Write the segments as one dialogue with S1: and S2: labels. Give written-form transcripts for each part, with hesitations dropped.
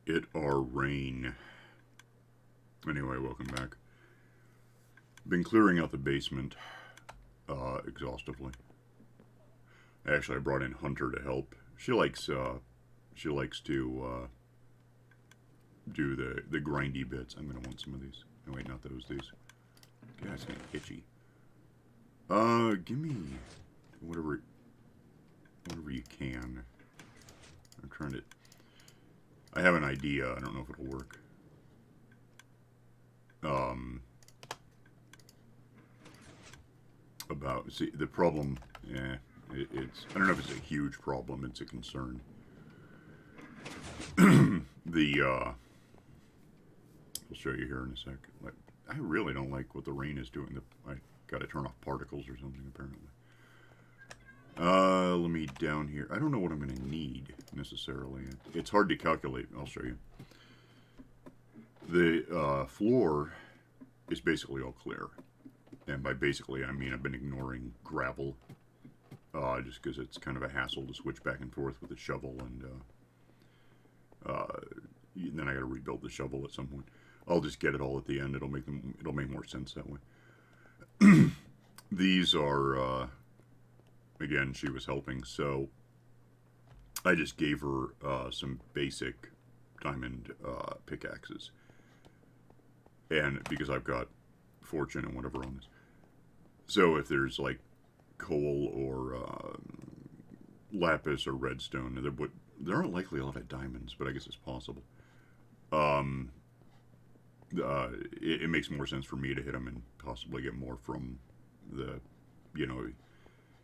S1: It are rain. Anyway, welcome back. Been clearing out the basement exhaustively. Actually, I brought in Hunter to help. She likes to do the grindy bits. I'm gonna want some of these. Oh wait, not those. These. Yeah, it's getting itchy. Give me whatever you can. I'm trying to. I have an idea. I don't know if it'll work. About see the problem. It's I don't know if it's a huge problem. It's a concern. I'll show you here in a sec. Like, I really don't like what the rain is doing. I got to turn off particles or something apparently. Let me down here. I don't know what I'm going to need necessarily. It's hard to calculate. I'll show you. The floor is basically all clear. And by basically, I mean I've been ignoring gravel. Just because it's kind of a hassle to switch back and forth with a shovel. And then I got to rebuild the shovel at some point. I'll just get it all at the end. It'll make more sense that way. These are... again, she was helping, so I just gave her some basic diamond pickaxes. And because I've got fortune and whatever on this. So if there's like coal or lapis or redstone, there aren't likely a lot of diamonds, but I guess it's possible. It makes more sense for me to hit them and possibly get more from the,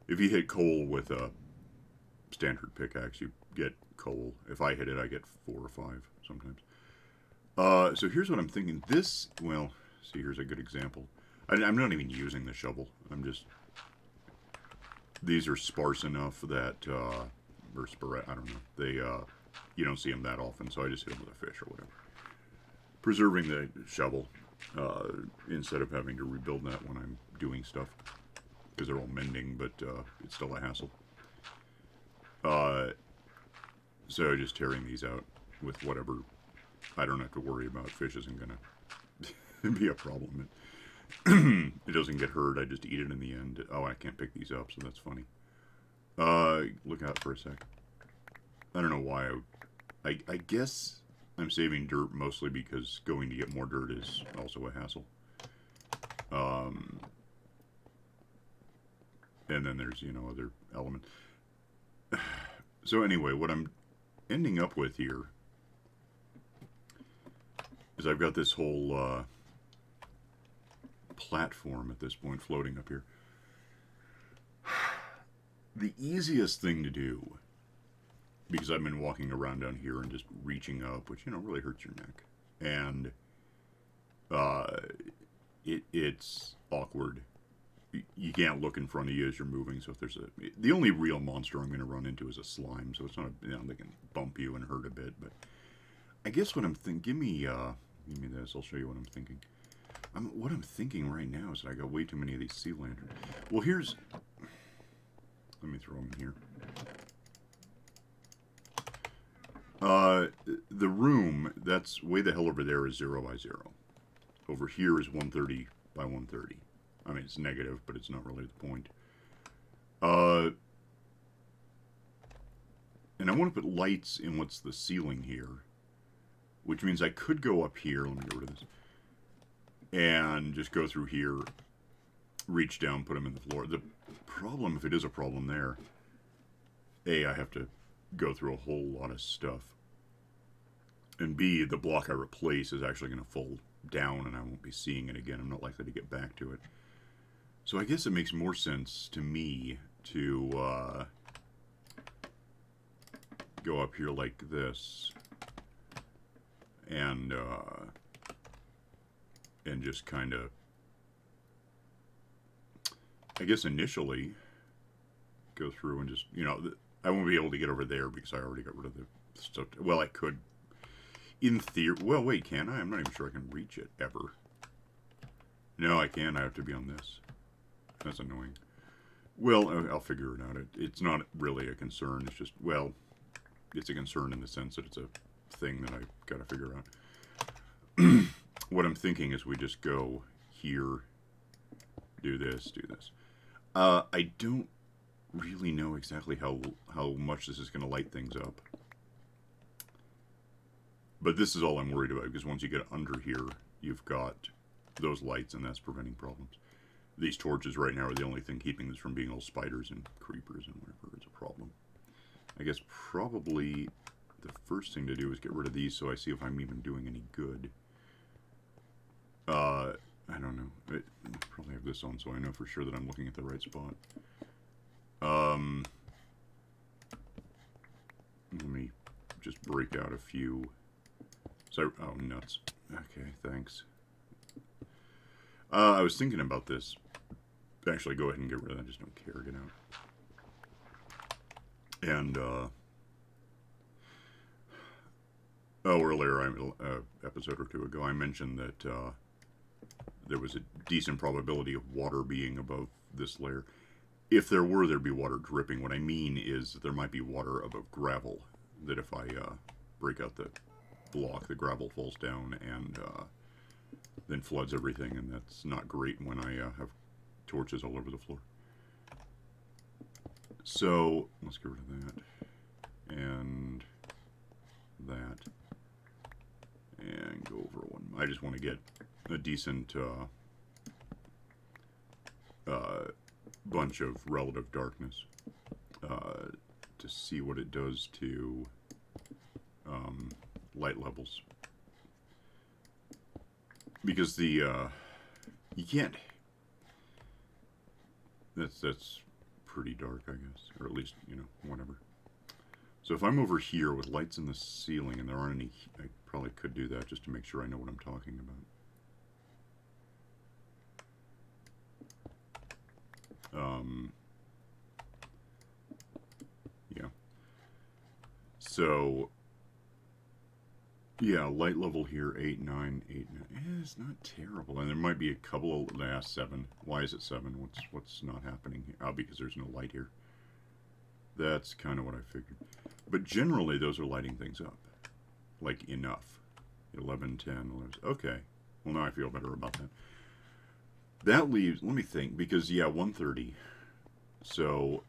S1: if you hit coal with a standard pickaxe, you get coal. If I hit it, I get 4 or 5 sometimes. So here's what I'm thinking. See, here's a good example. I'm not even using the shovel. These are sparse enough that, I don't know. They, you don't see them that often, so I just hit them with a fish or whatever. Preserving the shovel, instead of having to rebuild that when I'm doing stuff. Because they're all mending, but it's still a hassle. So just tearing these out with whatever I don't have to worry about. Fish isn't going to be a problem. It doesn't get hurt. I just eat it in the end. Oh, I can't pick these up, so that's funny. Look out for a sec. I don't know why. I guess I'm saving dirt mostly because going to get more dirt is also a hassle. And then there's, other elements. So anyway, what I'm ending up with here is I've got this whole platform at this point floating up here. The easiest thing to do, because I've been walking around down here and just reaching up, which, really hurts your neck. And it's awkward. You can't look in front of you as you're moving, so if there's the only real monster I'm going to run into is a slime, so it's not, they can bump you and hurt a bit, but I guess what I'm thinking, give me this, I'll show you what I'm thinking. What I'm thinking right now is that I got way too many of these sea lanterns. Well, let me throw them in here. The room, that's way the hell over there is 0 by 0. Over here is 130 by 130. I mean, it's negative, but it's not really the point. And I want to put lights in what's the ceiling here. Which means I could go up here. Let me get rid of this. And just go through here. Reach down, put them in the floor. The problem, if it is a problem there, A, I have to go through a whole lot of stuff. And B, the block I replace is actually going to fall down and I won't be seeing it again. I'm not likely to get back to it. So I guess it makes more sense to me to go up here like this and just kind of, I guess initially go through and just, I won't be able to get over there because I already got rid of the stuff. Well, I could, in theory, well, wait, can I? I'm not even sure I can reach it ever. No, I can't. I have to be on this. That's annoying. Well, I'll figure it out. It's not really a concern. It's just, well, it's a concern in the sense that it's a thing that I've got to figure out. What I'm thinking is we just go here, do this, do this. I don't really know exactly how much this is going to light things up. But this is all I'm worried about, because once you get under here, you've got those lights, and that's preventing problems. These torches right now are the only thing keeping this from being all spiders and creepers and whatever is a problem. I guess probably the first thing to do is get rid of these so I see if I'm even doing any good. I don't know. I probably have this on so I know for sure that I'm looking at the right spot. Let me just break out a few. So, oh, nuts. Okay, thanks. I was thinking about this. Actually, go ahead and get rid of that. I just don't care. Get out. And, earlier, episode or two ago, I mentioned that, there was a decent probability of water being above this layer. If there were, there'd be water dripping. What I mean is that there might be water above gravel. That if I, break out the block, the gravel falls down and, then floods everything, and that's not great when I have torches all over the floor. So, let's get rid of that. And that. And go over one. I just want to get a decent bunch of relative darkness to see what it does to light levels. Because the you can't. That's pretty dark, I guess, or at least, you know, whatever. So if I'm over here with lights in the ceiling and there aren't any, I probably could do that just to make sure I know what I'm talking about. Yeah. So, yeah, light level here, 8, 9, 8, 9. It's not terrible. And there might be a couple of, 7. Why is it 7? What's not happening here? Oh, because there's no light here. That's kind of what I figured. But generally, those are lighting things up. Like, enough. 11, 10, 11. Okay. Well, now I feel better about that. That leaves, let me think, because, yeah, 130. So,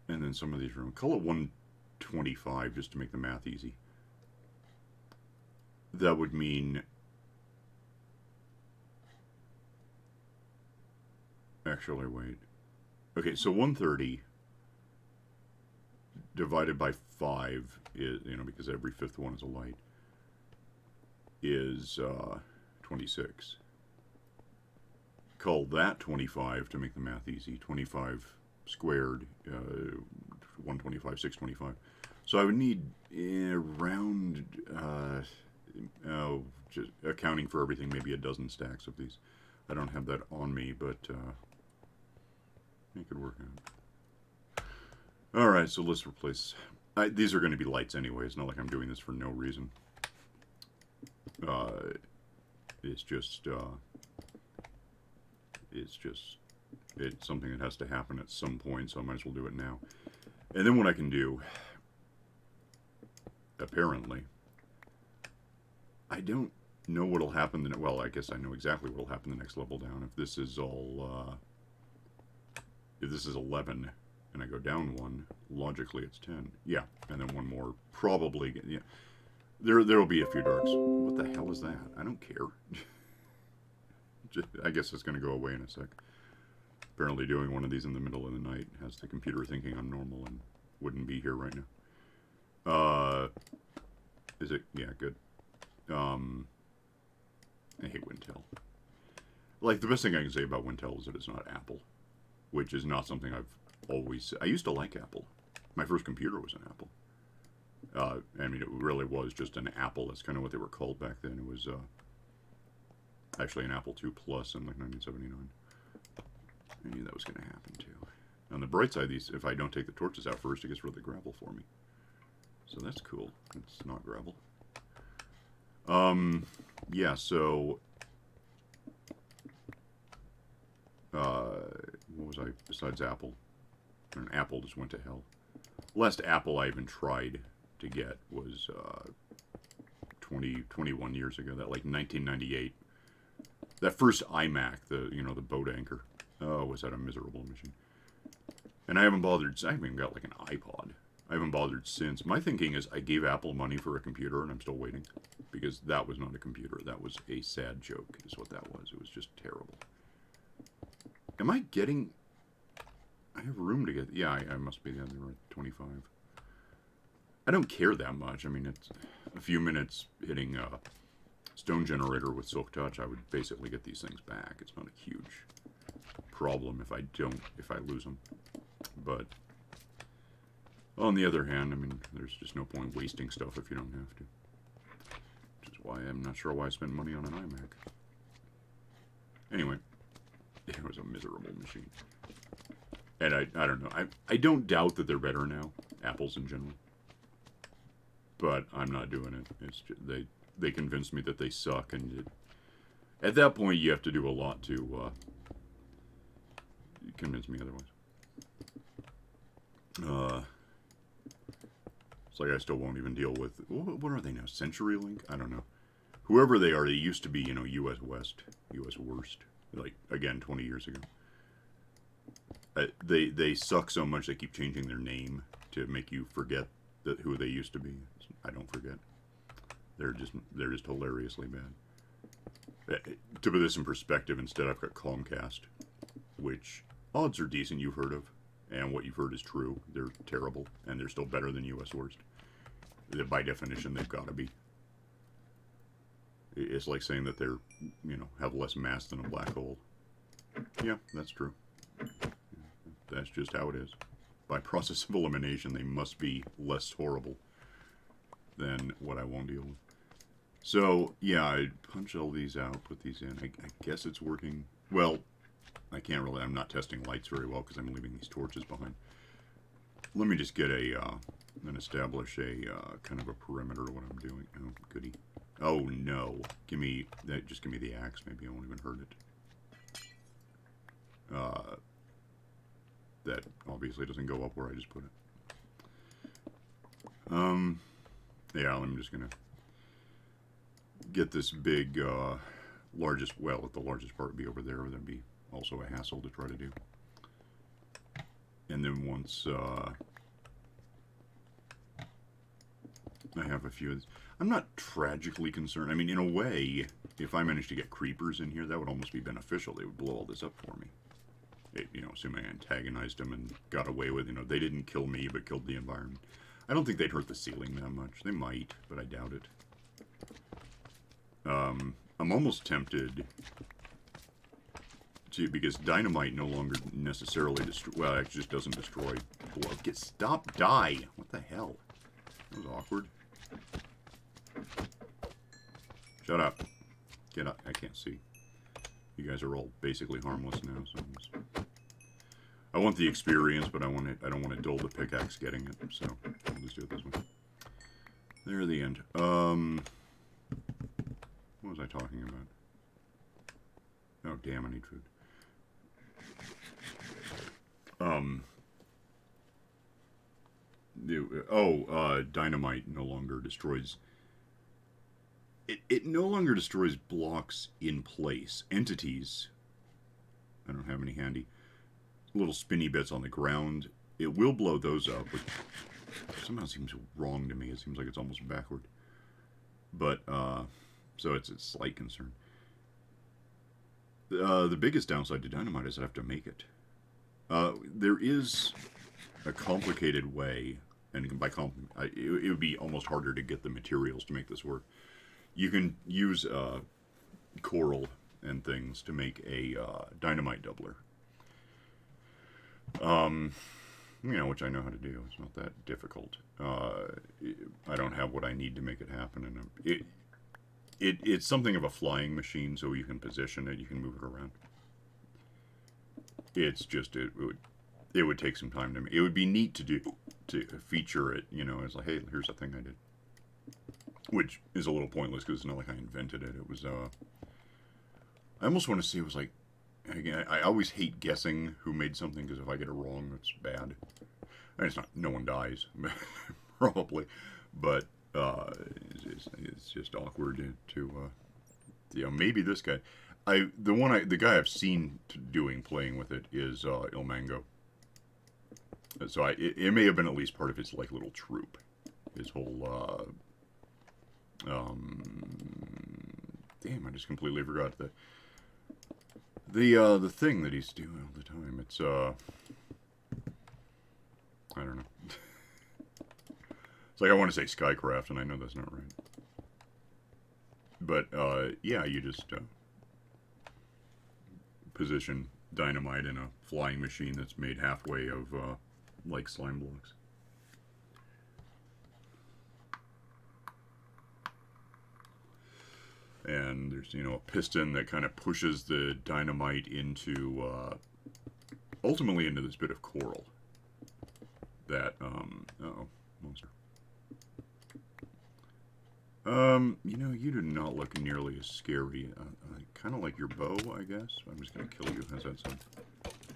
S1: and then some of these rooms. Call it 125 just to make the math easy. That would mean, actually, wait. Okay, so 130 divided by 5 is, you know, because every fifth one is a light, is 26. Call that 25 to make the math easy. 25 squared, 125, 625. So I would need around, just accounting for everything, maybe a dozen stacks of these. I don't have that on me, but it could work out. Alright, so let's replace. These are going to be lights anyway. It's not like I'm doing this for no reason. It's something that has to happen at some point, so I might as well do it now. And then what I can do, apparently, I don't know what'll happen. Well, I guess I know exactly what'll happen the next level down. If this is all, if this is 11 and I go down 1, logically it's 10. Yeah, and then one more, probably. Yeah, there'll be a few darks. What the hell is that? I don't care. I guess it's going to go away in a sec. Apparently doing one of these in the middle of the night has the computer thinking I'm normal and wouldn't be here right now. Is it? Yeah, good. I hate Wintel. Like, the best thing I can say about Wintel is that it's not Apple, which is not something I've always... I used to like Apple. My first computer was an Apple. I mean, it really was just an Apple. That's kind of what they were called back then. It was actually an Apple II Plus in like 1979. I knew that was going to happen too. On the bright side, these, if I don't take the torches out first, it gets rid of the gravel for me. So that's cool. It's not gravel. Yeah, so what was I besides Apple? And Apple just went to hell. Last Apple I even tried to get was 21 years ago. That like 1998. That first iMac, the boat anchor. Oh, was that a miserable machine? And I haven't bothered. I haven't even got like an iPod. I haven't bothered since. My thinking is I gave Apple money for a computer and I'm still waiting. Because that was not a computer. That was a sad joke is what that was. It was just terrible. Am I getting... I have room to get... Yeah, I must be the other right. 25. I don't care that much. I mean, it's a few minutes hitting Stone Generator with Silk Touch. I would basically get these things back. It's not a huge problem if I lose them. But on the other hand, I mean, there's just no point wasting stuff if you don't have to. Which is why I'm not sure why I spend money on an iMac. Anyway, it was a miserable machine. And I don't know. I don't doubt that they're better now, Apples in general. But I'm not doing it. It's just, they convinced me that they suck, and at that point you have to do a lot to convince me otherwise. It's like I still won't even deal with... What are they now? CenturyLink? I don't know. Whoever they are, they used to be, US West, US Worst. Like, again, 20 years ago. They suck so much they keep changing their name to make you forget who they used to be. I don't forget. They're just hilariously bad. To put this in perspective, instead I've got Comcast, which odds are decent you've heard of, and what you've heard is true. They're terrible, and they're still better than US Worst. By definition, they've got to be. It's like saying that they're, have less mass than a black hole. Yeah, that's true. That's just how it is. By process of elimination, they must be less horrible than what I won't deal with. So, yeah, I punch all these out, put these in. I guess it's working. Well, I can't really, I'm not testing lights very well because I'm leaving these torches behind. Let me just get and establish a kind of a perimeter of what I'm doing. Oh, goody. Oh, no. Just give me the axe. Maybe I won't even hurt it. That obviously doesn't go up where I just put it. Yeah, I'm just gonna get this big, largest, well, the largest part would be over there, that'd be also a hassle to try to do. And then once, I have a few of these. I'm not tragically concerned. I mean, in a way, if I managed to get creepers in here, that would almost be beneficial. They would blow all this up for me. Assuming I antagonized them and got away with, they didn't kill me, but killed the environment. I don't think they'd hurt the ceiling that much. They might, but I doubt it. I'm almost tempted to, because dynamite no longer necessarily well, it just doesn't destroy blow. Die! What the hell? That was awkward. Shut up. Get up. I can't see. You guys are all basically harmless now, so I want the experience, but I don't want to dull the pickaxe getting it, so I'll just do it this way. There, the end. What was I talking about? Oh, damn, I need food. Dynamite no longer destroys... It no longer destroys blocks in place. Entities, I don't have any handy, little spinny bits on the ground, it will blow those up, which somehow seems wrong to me. It seems like it's almost backward. But, so it's a slight concern. The biggest downside to dynamite is I have to make it. There is a complicated way, and by it would be almost harder to get the materials to make this work. You can use coral and things to make a dynamite doubler. Which I know how to do. It's not that difficult. I don't have what I need to make it happen, and it's something of a flying machine, so you can position it, you can move it around. It's just it would take some time to make. It would be neat to feature it, as like, hey, here's a thing I did. Which is a little pointless because it's not like I invented it. It was, I almost want to see, it was like, again, I always hate guessing who made something because if I get it wrong, it's bad. And it's not, no one dies, probably. But it's just awkward to you know, maybe this guy. The guy I've seen playing with it is Il Mango. So it may have been at least part of his like little troupe, his whole. Damn, I just completely forgot the thing that he's doing all the time. It's I don't know. It's like I want to say Skycraft, and I know that's not right. But yeah, you just position dynamite in a flying machine that's made halfway of like slime blocks. And there's, you know, a piston that kind of pushes the dynamite into ultimately into this bit of coral that uh-oh, monster. You know, you do not look nearly as scary. Kind of like your bow, I guess. I'm just gonna kill you. How's that sound?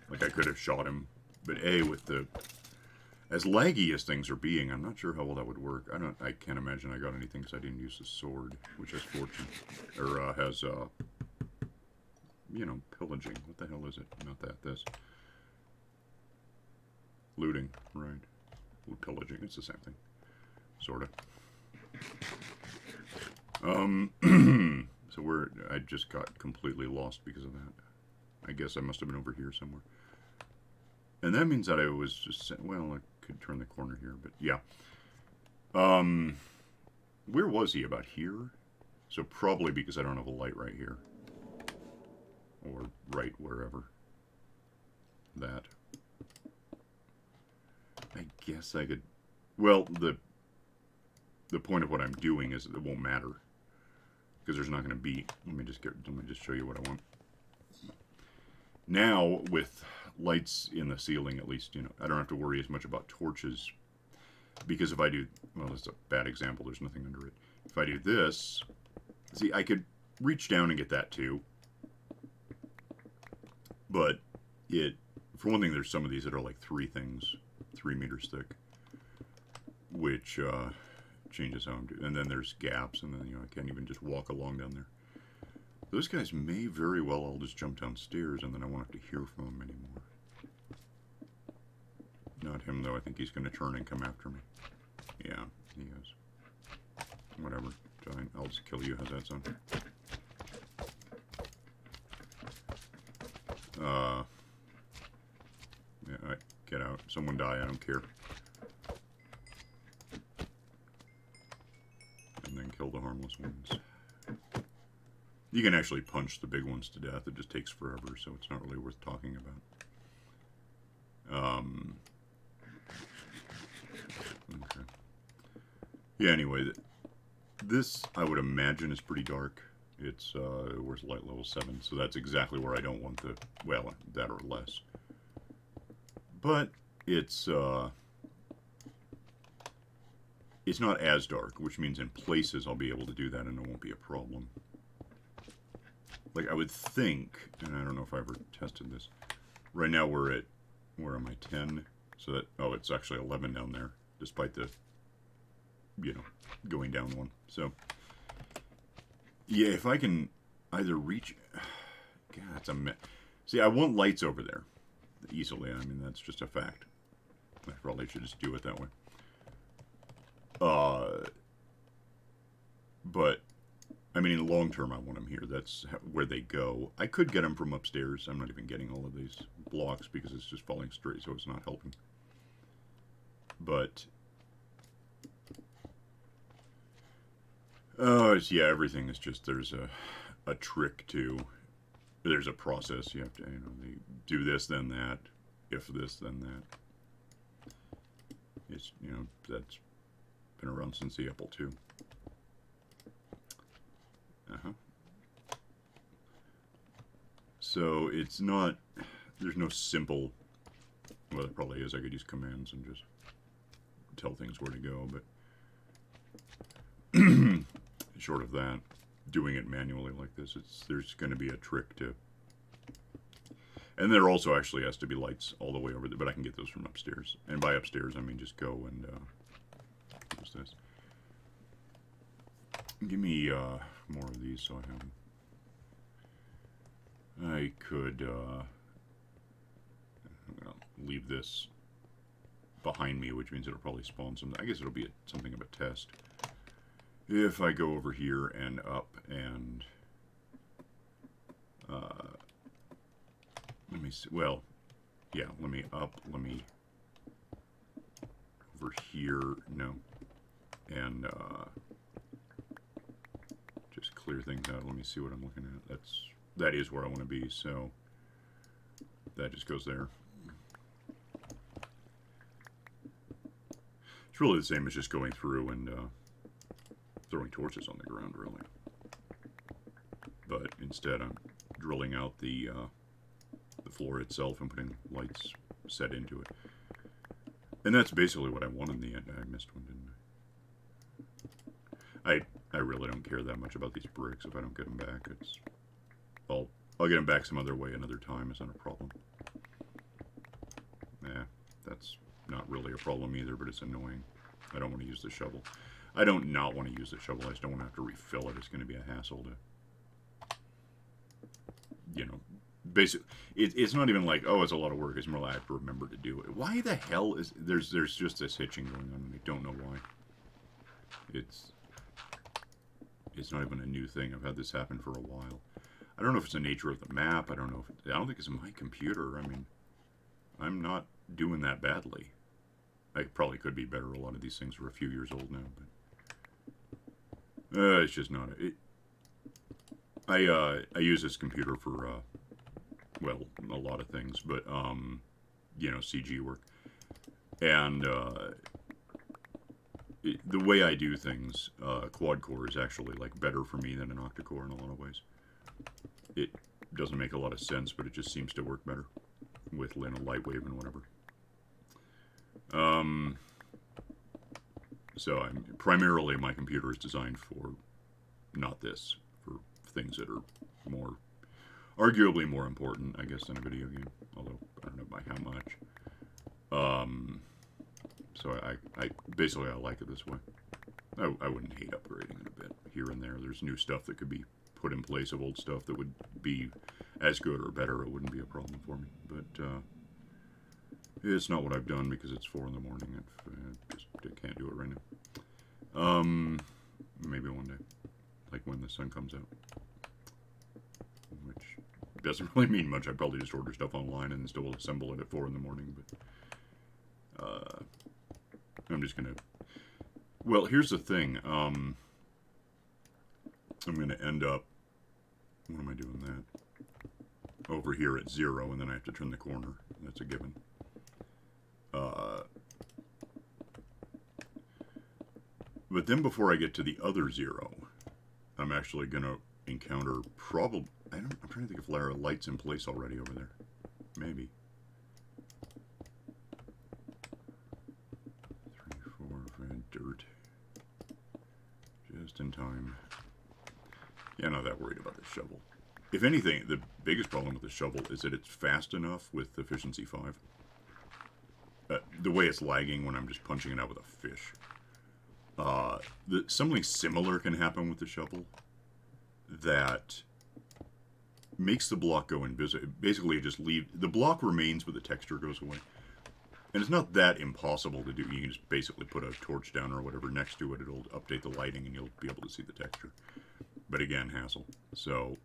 S1: Like I could have shot him, but with the as laggy as things are being, I'm not sure how well that would work. I can't imagine I got anything because I didn't use the sword, which has fortune or has you know, pillaging. What the hell is it? Not that. This looting, right? Pillaging. It's the same thing, sorta. So I just got completely lost because of that. I guess I must have been over here somewhere. And that means that I was just, well, I could turn the corner here, but yeah. Where was he? About here? So probably because I don't have a light right here. Or right wherever. That. I guess I could, well, the point of what I'm doing is it won't matter. Because there's not going to be, let me just show you what I want. Now, with lights in the ceiling, at least, you know, I don't have to worry as much about torches. Because if I do, well, that's a bad example, there's nothing under it. If I do this, see, I could reach down and get that too. But for one thing, there's some of these that are like 3 meters thick. Which, changes how I'm doing. And then there's gaps, and then, you know, I can't even just walk along down there. Those guys may very well all just jump downstairs, and then I won't have to hear from them anymore. Not him, though. I think he's going to turn and come after me. Yeah, he is. Whatever. Fine. I'll just kill you. How's that sound? Yeah, alright. Get out. Someone die. I don't care. And then kill the harmless ones. You can actually punch the big ones to death. It just takes forever, so it's not really worth talking about. Okay. Yeah, anyway, this, I would imagine, is pretty dark. It's, where's light level 7? So that's exactly where I don't want the, well, that or less. But it's not as dark, which means in places I'll be able to do that and it won't be a problem. Like, I would think, and I don't know if I ever tested this, right now we're at, where am I, 10? So that, oh, it's actually 11 down there, despite the, you know, going down one. So, yeah, if I can either reach, God, it's a mess. See, I want lights over there, easily. I mean, that's just a fact. I probably should just do it that way. But, I mean, in the long term, I want them here. That's where they go. I could get them from upstairs. I'm not even getting all of these blocks because it's just falling straight, so it's not helping. But, yeah, everything is just, there's a trick to, there's a process. You have to, you know, they do this, then that. If this, then that. It's, you know, that's been around since the Apple II. So it's not, there's no simple, well, there probably is. I could use commands and just tell things where to go, but short of that, doing it manually like this, there's going to be a trick to, and there also actually has to be lights all the way over there, but I can get those from upstairs. And by upstairs, I mean just go and, what's this? Give me more of these so I have them. I could leave this behind me, which means it'll probably spawn something. I guess it'll be something of a test. If I go over here and up and let me see. Well, yeah, let me up. Let me over here. No, and just clear things out. Let me see what I'm looking at. That is where I want to be. So that just goes there. It's really the same as just going through and throwing torches on the ground, really. But instead, I'm drilling out the floor itself and putting lights set into it. And that's basically what I want in the end. I missed one, didn't I? I really don't care that much about these bricks. If I don't get them back, I'll get them back some other way another time. It's not a problem. That's not really a problem either, but it's annoying. I don't want to use the shovel. I don't not want to use the shovel. I just don't want to have to refill it. It's going to be a hassle to, you know, basically, it's not even like, oh, it's a lot of work. It's more like I have to remember to do it. Why the hell is there's just this hitching going on, and I don't know why. It's not even a new thing. I've had this happen for a while. I don't know if it's the nature of the map. I don't know if I don't think it's my computer. I mean, I'm not doing that badly. I probably could be better. A lot of these things are a few years old now, but it's just not. I use this computer for well, a lot of things, but you know, CG work, and the way I do things, quad core is actually like better for me than an octa-core in a lot of ways. It doesn't make a lot of sense, but it just seems to work better with Lightwave and whatever. So primarily my computer is designed for not this, for things that are more, arguably more important, I guess, than a video game. Although I don't know by how much. So I basically I like it this way. I wouldn't hate upgrading it a bit here and there. There's new stuff that could be put in place of old stuff that would be as good or better. It wouldn't be a problem for me, but it's not what I've done because it's 4 in the morning. I can't do it right now. Maybe one day, like when the sun comes out, which doesn't really mean much. I'd probably just order stuff online and still assemble it at 4 in the morning. But I'm just gonna. Well, here's the thing. I'm gonna end up. What am I doing that? Over here at 0, and then I have to turn the corner. That's a given. But then before I get to the other 0, I'm actually going to encounter probably... I'm trying to think if there are lights in place already over there. Maybe. 3, 4, red dirt. Just in time. Yeah, I'm not that worried about the shovel. If anything, the biggest problem with the shovel is that it's fast enough with efficiency 5. The way it's lagging when I'm just punching it out with a fish. Something similar can happen with the shovel that makes the block go invisible. Basically, just the block remains, but the texture goes away. And it's not that impossible to do. You can just basically put a torch down or whatever next to it. It'll update the lighting, and you'll be able to see the texture. But again, hassle. So,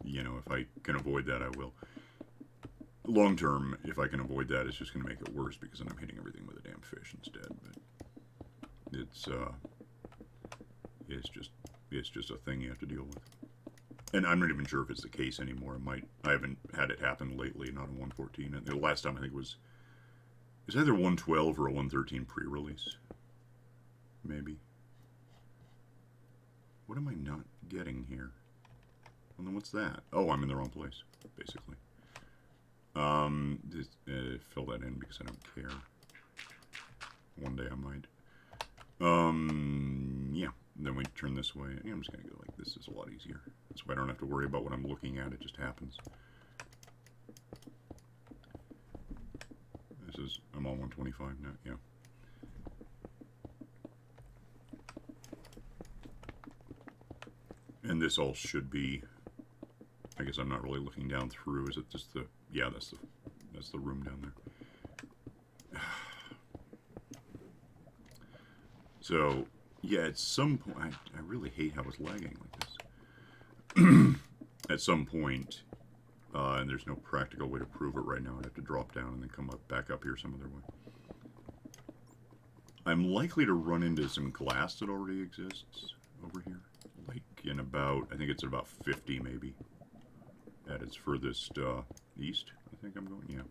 S1: you know, if I can avoid that, I will. Long term, if I can avoid that, it's just going to make it worse because then I'm hitting everything with a damn fish instead. But it's just a thing you have to deal with. And I'm not even sure if it's the case anymore. I haven't had it happen lately, not on 1.14. And the last time I think was either 1.12 or a 1.13 pre-release. Maybe. What am I not getting here? Well, then what's that? Oh, I'm in the wrong place, basically. Just fill that in because I don't care. One day I might. Yeah. Then we turn this way. I'm just gonna go like this. Is a lot easier. That's why I don't have to worry about what I'm looking at. It just happens. I'm on 125 now. Yeah. And this all should be, I guess I'm not really looking down through. Is it just the, yeah, that's the room down there. So, yeah, at some point, I really hate how it's lagging like this. At some point, and there's no practical way to prove it right now, I'd have to drop down and then come up, back up here some other way. I'm likely to run into some glass that already exists over here. Like in about, I think it's about 50 maybe. At its furthest east, I think I'm going, yeah.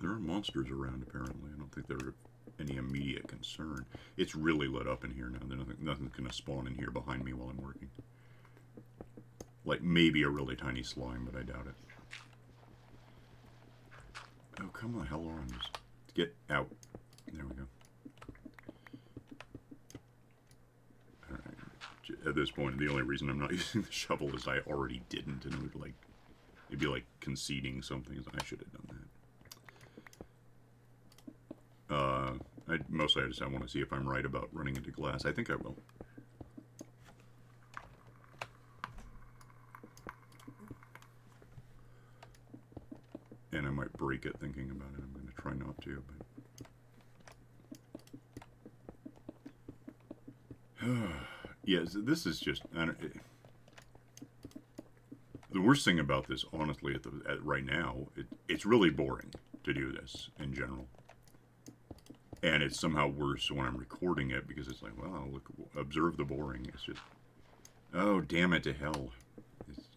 S1: There are monsters around, apparently. I don't think they're any immediate concern. It's really lit up in here now. Nothing's going to spawn in here behind me while I'm working. Like, maybe a really tiny slime, but I doubt it. Oh, come the hell on. Just get out. There we go. Alright. At this point, the only reason I'm not using the shovel is I already didn't, and it would, like, it'd be like conceding something. I should have done that. Mostly I want to see if I'm right about running into glass. I think I will. And I might break it thinking about it. I'm going to try not to, but... yeah, this is just... the worst thing about this, honestly, right now, it's really boring to do this in general. And it's somehow worse when I'm recording it because it's like, well, look, observe the boring. It's just, oh, damn it to hell.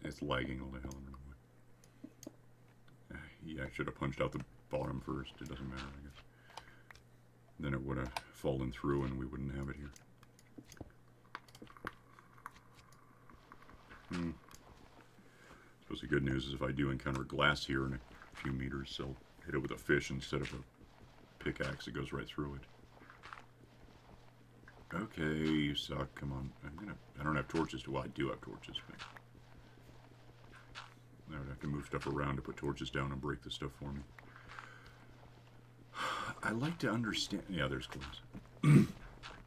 S1: It's lagging all the hell. Yeah, I should have punched out the bottom first. It doesn't matter, I guess. Then it would have fallen through and we wouldn't have it here. I suppose the good news is if I do encounter glass here in a few meters, I'll hit it with a fish instead of a pickaxe. It goes right through it. Okay, you suck. Come on. I don't have torches. Well, I do have torches, but I would have to move stuff around to put torches down and break the stuff for me. I like to understand... Yeah, there's glass.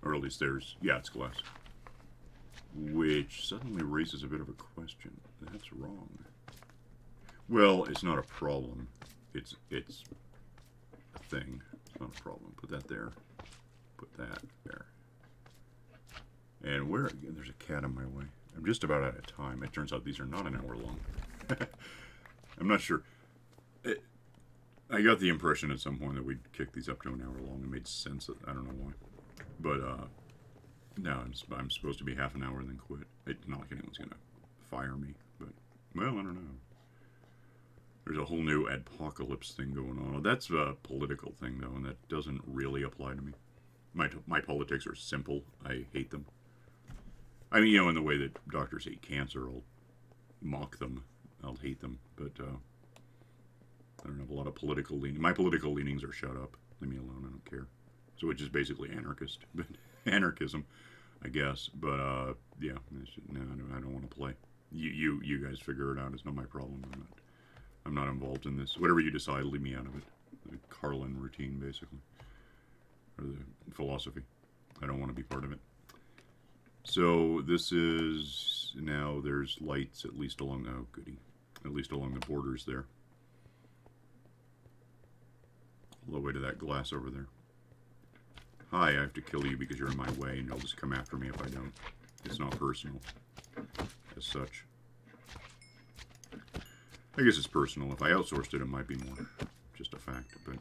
S1: Or at least there's... Yeah, it's glass. Which suddenly raises a bit of a question. That's wrong. Well, it's not a problem. It's a thing. It's not a problem. Put that there. Put that there. And where... There's a cat in my way. I'm just about out of time. It turns out these are not an hour long. I'm not sure. I got the impression at some point that we'd kick these up to an hour long. It made sense. That, I don't know why. But, no, I'm supposed to be half an hour and then quit. It's not like anyone's going to fire me. But, well, I don't know. There's a whole new apocalypse thing going on. That's a political thing, though, and that doesn't really apply to me. My politics are simple. I hate them. I mean, you know, in the way that doctors hate cancer, I'll mock them. I'll hate them. But, I don't have a lot of political leaning. My political leanings are shut up. Leave me alone. I don't care. So, which is basically anarchist. But anarchism, I guess. But, yeah. No, I don't want to play. You guys figure it out. It's not my problem. I'm not involved in this. Whatever you decide, leave me out of it. The Carlin routine, basically. Or the philosophy. I don't want to be part of it. So, this is... Now, there's lights at least along... Oh, goody. At least along the borders there. All the way to that glass over there. Hi, I have to kill you because you're in my way, and you'll just come after me if I don't. It's not personal. As such. I guess it's personal. If I outsourced it, it might be more. Just a fact, but...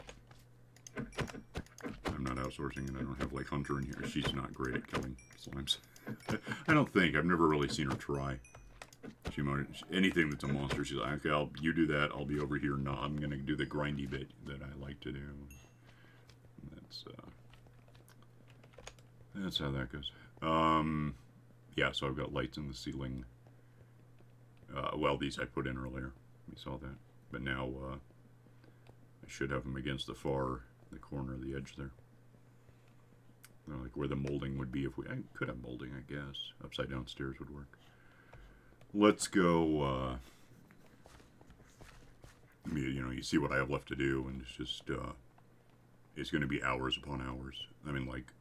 S1: I'm not outsourcing, and I don't have, like, Hunter in here. She's not great at killing slimes. I don't think. I've never really seen her try. She might... Anything that's a monster, she's like, okay, you do that, I'll be over here. No, I'm going to do the grindy bit that I like to do. That's how that goes. Yeah, so I've got lights in the ceiling. Well, these I put in earlier. We saw that. But now, I should have them against the corner of the edge there. Like where the molding would be if I could have molding, I guess. Upside down stairs would work. Let's go, you know, you see what I have left to do, and it's just, it's going to be hours upon hours. I mean, like,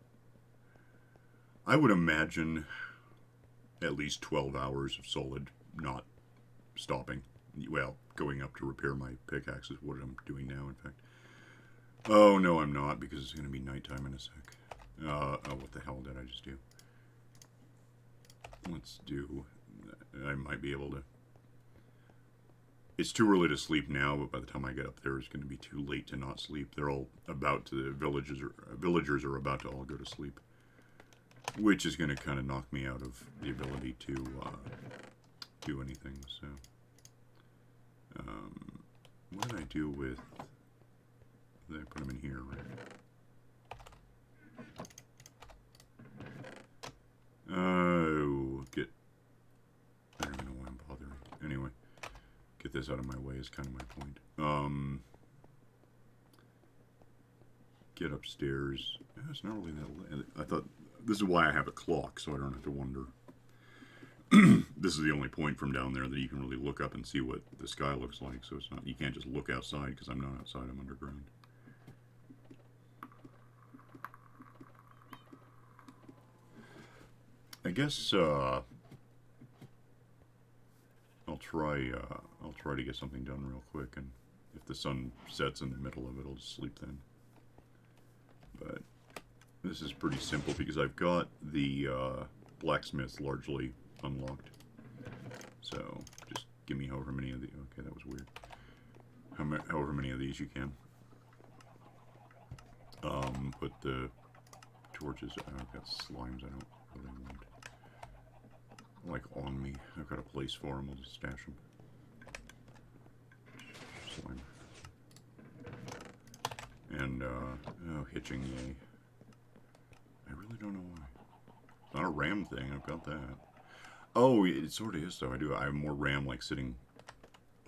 S1: I would imagine at least 12 hours of solid not stopping. Well, going up to repair my pickaxe is what I'm doing now, in fact. Oh, no, I'm not, because it's going to be nighttime in a sec. Oh, what the hell did I just do? Let's do... I might be able to... It's too early to sleep now, but by the time I get up there, it's going to be too late to not sleep. They're all about to... Villagers are about to all go to sleep. Which is going to kind of knock me out of the ability to do anything, so... what did I do with... I put them in here, right? Oh, get... I don't even know why I'm bothering. Anyway, get this out of my way is kind of my point. Get upstairs. It's not really that... I thought... This is why I have a clock, so I don't have to wonder. This is the only point from down there that you can really look up and see what the sky looks like, so it's not... You can't just look outside, because I'm not outside, I'm underground. I guess I'll try to get something done real quick, and if the sun sets in the middle of it, I'll just sleep then. But this is pretty simple because I've got the blacksmith largely unlocked. So just give me however many of the... Okay, that was weird. However many of these you can. Put the torches... I've got slimes I don't really want. Like on me. I've got a place for them. I'll just stash them. Slime. And, oh, hitching, yay. I really don't know why. It's not a RAM thing. I've got that. Oh, it sort of is, though. I have more RAM, like, sitting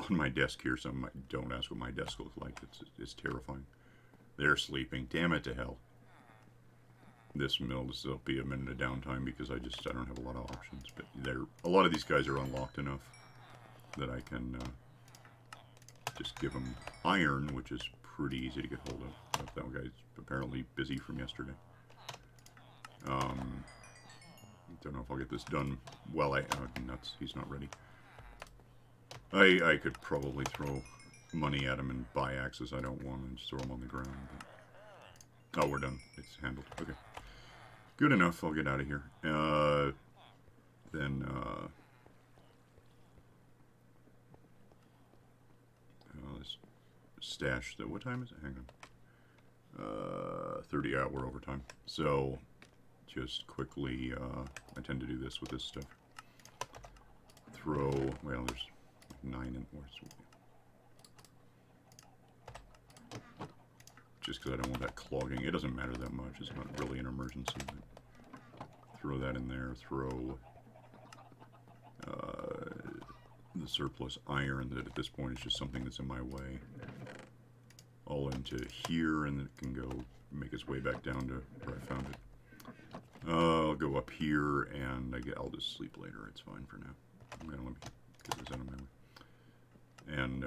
S1: on my desk here. So don't ask what my desk looks like. It's terrifying. They're sleeping. Damn it to hell. This will be a minute of downtime because I don't have a lot of options. But a lot of these guys are unlocked enough that I can just give them iron, which is pretty easy to get hold of. But that guy's apparently busy from yesterday. Don't know if I'll get this done. Well, nuts. He's not ready. I could probably throw money at him and buy axes I don't want and just throw them on the ground. But... Oh, we're done. It's handled. Okay. Good enough. I'll get out of here. Let's stash the... What time is it? Hang on. 30 hour overtime. So, just quickly, I tend to do this with this stuff. Throw... Well, there's 9 in... Just because I don't want that clogging. It doesn't matter that much. It's not really an emergency. But throw that in there. Throw the surplus iron that at this point is just something that's in my way. All into here, and it can go make its way back down to where I found it. I'll go up here, and I'll just sleep later. It's fine for now. I'm gonna let me get this out of my way. And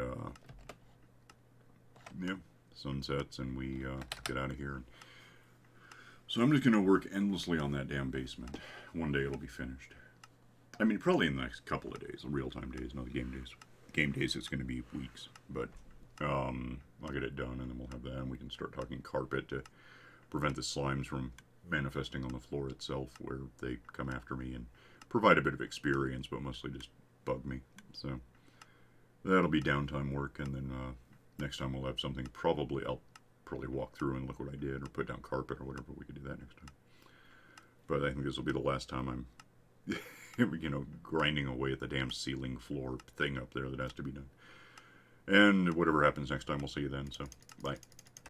S1: yeah. Sun sets and we get out of here. So I'm just going to work endlessly on that damn basement. One day it'll be finished. I mean, probably in the next couple of days, real-time days, not the game days. Game days, it's going to be weeks, but I'll get it done and then we'll have that, and we can start talking carpet to prevent the slimes from manifesting on the floor itself, where they come after me and provide a bit of experience, but mostly just bug me. So that'll be downtime work, and then next time we'll have something. I'll probably walk through and look what I did, or put down carpet or whatever. We could do that next time. But I think this will be the last time I'm, grinding away at the damn ceiling floor thing up there that has to be done. And whatever happens next time, we'll see you then. So, bye.